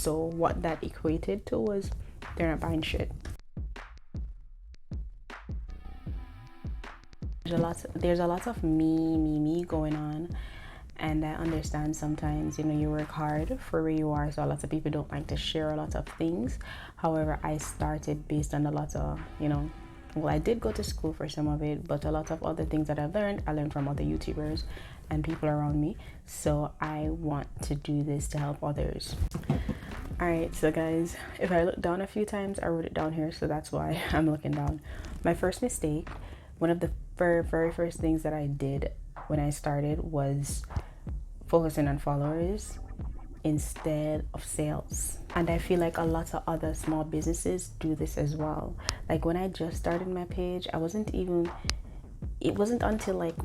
So what that equated to was they're not buying shit. There's a lot of me going on, and I understand sometimes, you know, you work hard for where you are, so a lot of people don't like to share a lot of things. However, I started based on a lot of, you know, well, I did go to school for some of it, but a lot of other things that I learned from other YouTubers and people around me. So I want to do this to help others. All right, so guys, if I look down a few times, I wrote it down here, so that's why I'm looking down. My first mistake, one of the very first things that I did when I started was focusing on followers instead of sales. And I feel like a lot of other small businesses do this as well. Like when I just started my page, it wasn't until like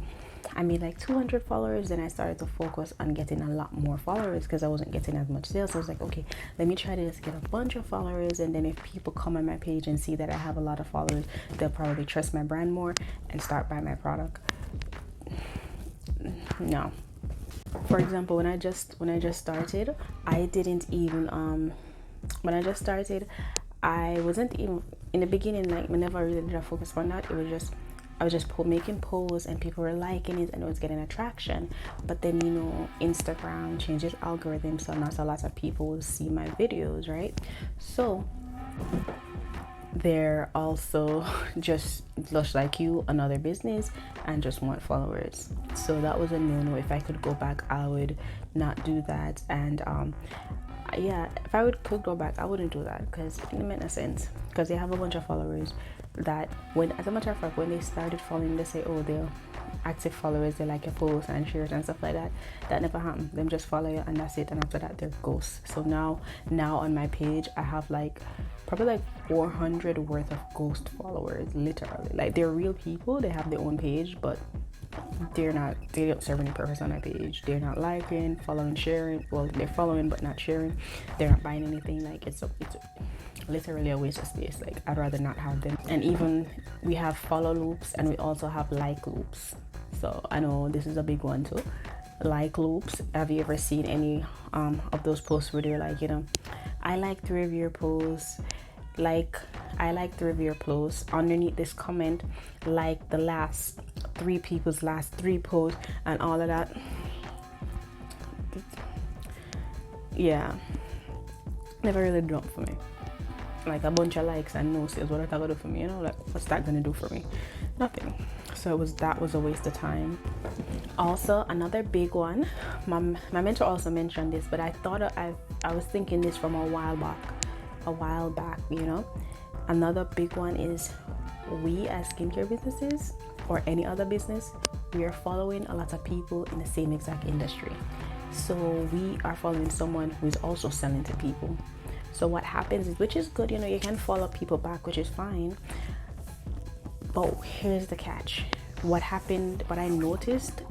I made like 200 followers, then I started to focus on getting a lot more followers because I wasn't getting as much sales. So I was like, okay, let me try to just get a bunch of followers, and then if people come on my page and see that I have a lot of followers, they'll probably trust my brand more and start buying my product. No. For example, when I just started, I didn't even I wasn't even in the beginning, like whenever I really did a focus on that, it was just I was just making posts and people were liking it and it was getting attraction. But then, you know, Instagram changes algorithm, so not a lot of people will see my videos, right? So they're also just like you, another business, and just want followers. So that was a no-no. If I could go back, I would not do that. And yeah, if I could go back, I wouldn't do that because it didn't make no sense. Because they have a bunch of followers that, when, as a matter of fact, when they started following, they say, oh, they're active followers, they like your posts and shares and stuff like that. That never happened. Them just follow you and that's it. And after that, they're ghosts. So now on my page, I have like probably like 400 worth of ghost followers, literally. Like they're real people. They have their own page, but they don't serve any purpose on my page. They're not liking, following, sharing. Well, they're following but not sharing. They're not buying anything. Like it's literally a waste of space. Like I'd rather not have them. And even we have follow loops and we also have like loops. So I know this is a big one too. Like loops. Have you ever seen any of those posts where they're like, you know, I like 3 of your posts, like I like 3 of your posts, underneath this comment, like the last 3 people's last 3 posts and all of that. Yeah, never really done for me. Like a bunch of likes and no sales, what are that gonna do for me? You know, like what's that gonna do for me? Nothing. So that was a waste of time. Also, another big one, my mentor also mentioned this, but I thought I was thinking this from a while back, you know. Another big one is, we as skincare businesses or any other business, we are following a lot of people in the same exact industry. So we are following someone who is also selling to people. So what happens is, which is good, you know, you can follow people back, which is fine. But here's the catch. What I noticed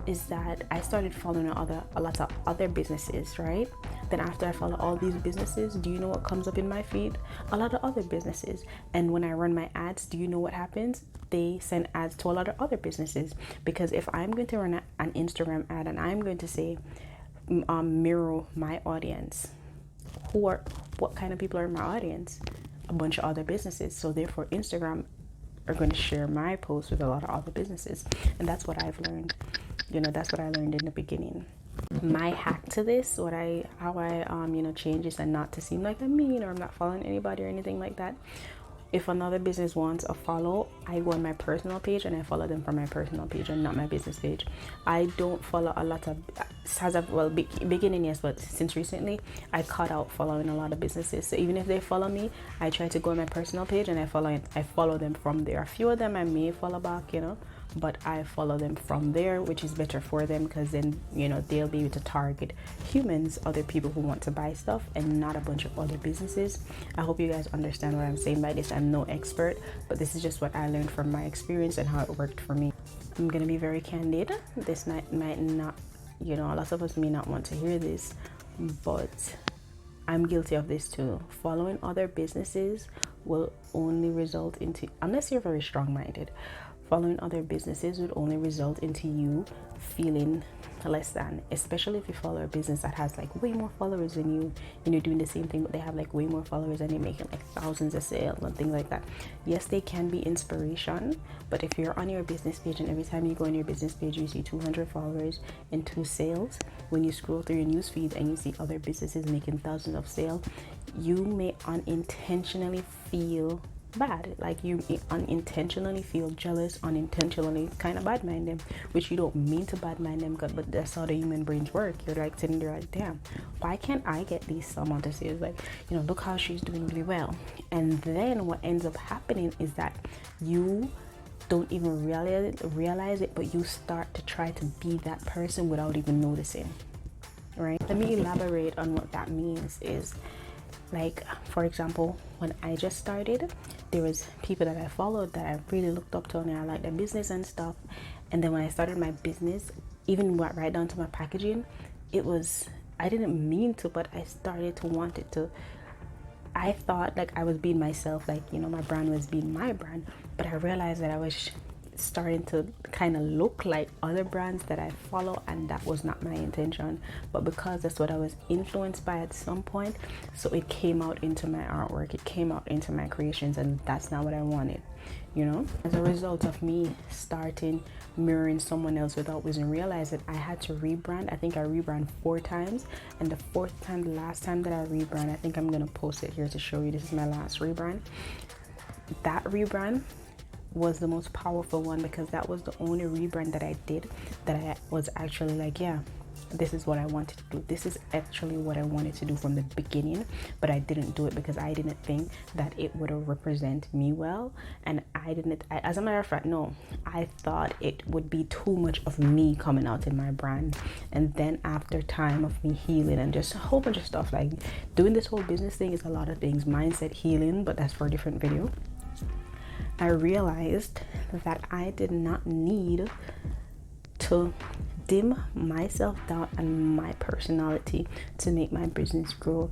is that I started following a lot of other businesses, right? Then after I follow all these businesses, do you know what comes up in my feed? A lot of other businesses. And when I run my ads, do you know what happens? They send ads to a lot of other businesses. Because if I'm going to run an Instagram ad and I'm going to say, mirror my audience, what kind of people are in my audience? A bunch of other businesses. So therefore Instagram are going to share my posts with a lot of other businesses. And that's what I've learned. You know, that's what I learned in the beginning. My hack to this, how I you know, change this and not to seem like I'm mean or I'm not following anybody or anything like that. If another business wants a follow, I go on my personal page and I follow them from my personal page and not my business page. I don't follow a lot of, beginning, yes, but since recently, I cut out following a lot of businesses. So even if they follow me, I try to go on my personal page and I follow them from there. A few of them I may follow back, you know, but I follow them from there, which is better for them because then, you know, they'll be able to target humans, other people who want to buy stuff, and not a bunch of other businesses. I hope you guys understand what I'm saying by this. I'm no expert, but this is just what I learned from my experience and how it worked for me. I'm gonna be very candid. This might not, you know, a lot of us may not want to hear this, but I'm guilty of this too. Following other businesses will only result into, unless you're very strong-minded, following other businesses would only result into you feeling less than, especially if you follow a business that has like way more followers than you, and you're doing the same thing but they have like way more followers and you're making like thousands of sales and things like that. Yes, they can be inspiration, but if you're on your business page and every time you go on your business page you see 200 followers and 2 sales, when you scroll through your news feed and you see other businesses making thousands of sales, you may unintentionally feel bad. Like you unintentionally feel jealous, unintentionally kind of bad mind them, which you don't mean to bad mind them, but that's how the human brains work. You're like sitting there like, damn, why can't I get these amount of sales? Like, you know, look how she's doing really well. And then what ends up happening is that you don't even realize it, but you start to try to be that person without even noticing, right? Let me elaborate on what that means. Is like, for example, when I just started, there was people that I followed that I really looked up to and I liked their business and stuff. And then when I started my business, even right down to my packaging, I didn't mean to, but I started to want it to. I thought like I was being myself, like, you know, my brand was being my brand, but I realized that I was starting to kind of look like other brands that I follow, and that was not my intention. But because that's what I was influenced by at some point, so it came out into my artwork, it came out into my creations, and that's not what I wanted, you know. As a result of me starting mirroring someone else without even realizing, I had to rebrand. I think I rebrand 4 times, and the 4th time, the last time that I rebrand, I think I'm gonna post it here to show you. This is my last rebrand. That rebrand was the most powerful one, because that was the only rebrand that I did that I was actually like, yeah, this is what I wanted to do. This is actually what I wanted to do from the beginning, but I didn't do it because I didn't think that it would represent me well. And as a matter of fact, no, I thought it would be too much of me coming out in my brand. And then after time of me healing and just a whole bunch of stuff, like doing this whole business thing is a lot of things, mindset healing, but that's for a different video. I realized that I did not need to dim myself down and my personality to make my business grow.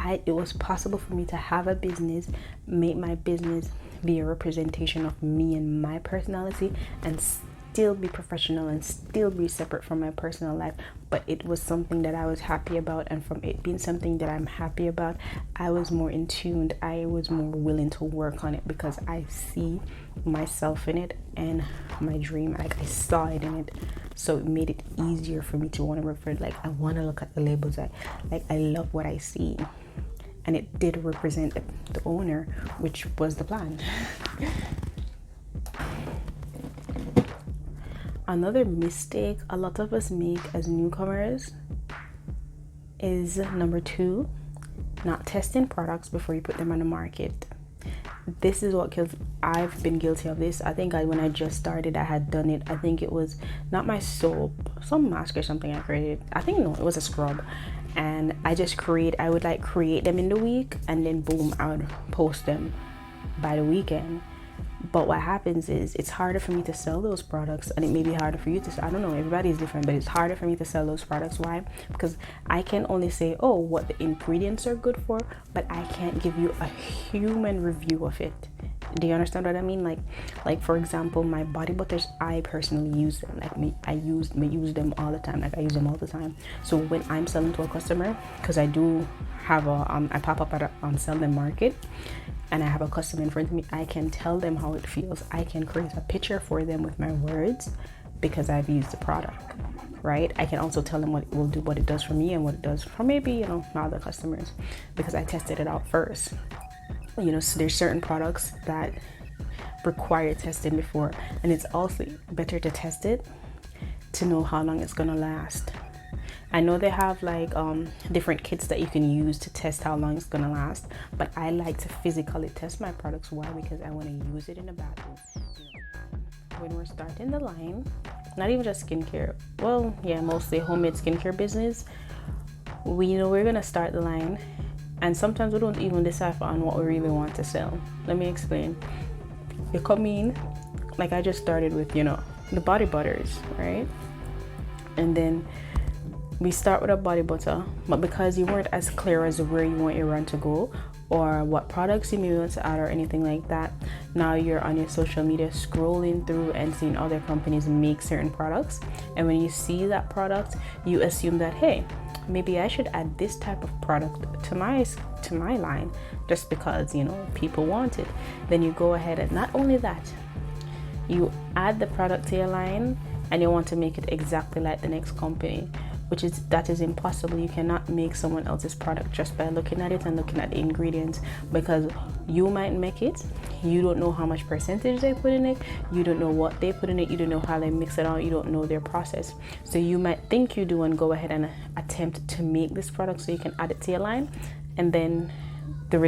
It was possible for me to have a business, make my business be a representation of me and my personality, and still be professional and still be separate from my personal life. But it was something that I was happy about, and from it being something that I'm happy about, I was more in tune. I was more willing to work on it because I see myself in it and my dream, like I saw it in it. So it made it easier for me to want to work for it. Like I want to look at the labels. I love what I see, and it did represent the owner, which was the plan. Another mistake a lot of us make as newcomers is number 2, not testing products before you put them on the market. This is what kills. I've been guilty of this. I think when I just started, I had done it. I think it was not my soap, some mask or something I created. I think no, it was a scrub. And I would like create them in the week, and then boom, I would post them by the weekend. But what happens is it's harder for me to sell those products, and it may be harder for you to sell. I don't know, everybody's different, but it's harder for me to sell those products. Why? Because I can only say, oh, what the ingredients are good for, but I can't give you a human review of it. Do you understand what I mean? Like for example, my body butters, I personally use them. I use them all the time. Like I use them all the time. So when I'm selling to a customer, because I do have I pop up at on Sell Them Market, and I have a customer in front of me, I can tell them how it feels. I can create a picture for them with my words because I've used the product, right? I can also tell them what it will do, what it does for me, and what it does for maybe, you know, my other customers, because I tested it out first. You know, so there's certain products that require testing before, and it's also better to test it to know how long it's gonna last. I know they have like different kits that you can use to test how long it's gonna last, but I like to physically test my products. Why? Because I want to use it in the bathroom. When we're starting the line, not even just skincare, well, yeah, mostly homemade skincare business, we're gonna start the line, and sometimes we don't even decide on what we really want to sell. Let me explain. You come in, like I just started with, you know, the body butters, right? And then we start with a body butter, but because you weren't as clear as where you want your run to go or what products you may want to add or anything like that, now you're on your social media scrolling through and seeing other companies make certain products, and when you see that product, you assume that, hey, maybe I should add this type of product to my line just because, you know, people want it. Then you go ahead and not only that, you add the product to your line and you want to make it exactly like the next company, that is impossible. You cannot make someone else's product just by looking at it and looking at the ingredients, because you might make it, you don't know how much percentage they put in it, you don't know what they put in it, you don't know how they mix it out, you don't know their process. So you might think you do and go ahead and attempt to make this product so you can add it to your line, and then your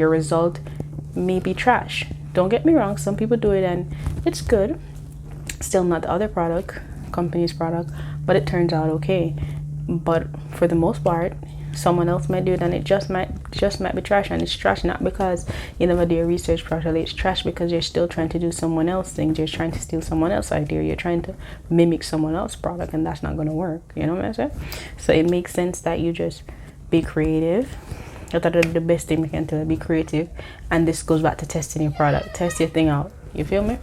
result may be trash. Don't get me wrong, some people do it and it's good, still not the other company's product, but it turns out okay. But for the most part, someone else might do it and it just might be trash. And it's trash not because you never do your research properly, it's trash because you're still trying to do someone else's things, you're trying to steal someone else's idea, you're trying to mimic someone else's product, and that's not going to work. You know what I'm saying? So it makes sense that you just be creative. I thought the best thing we can do, be creative. And this goes back to testing your product. Test your thing out, you feel me?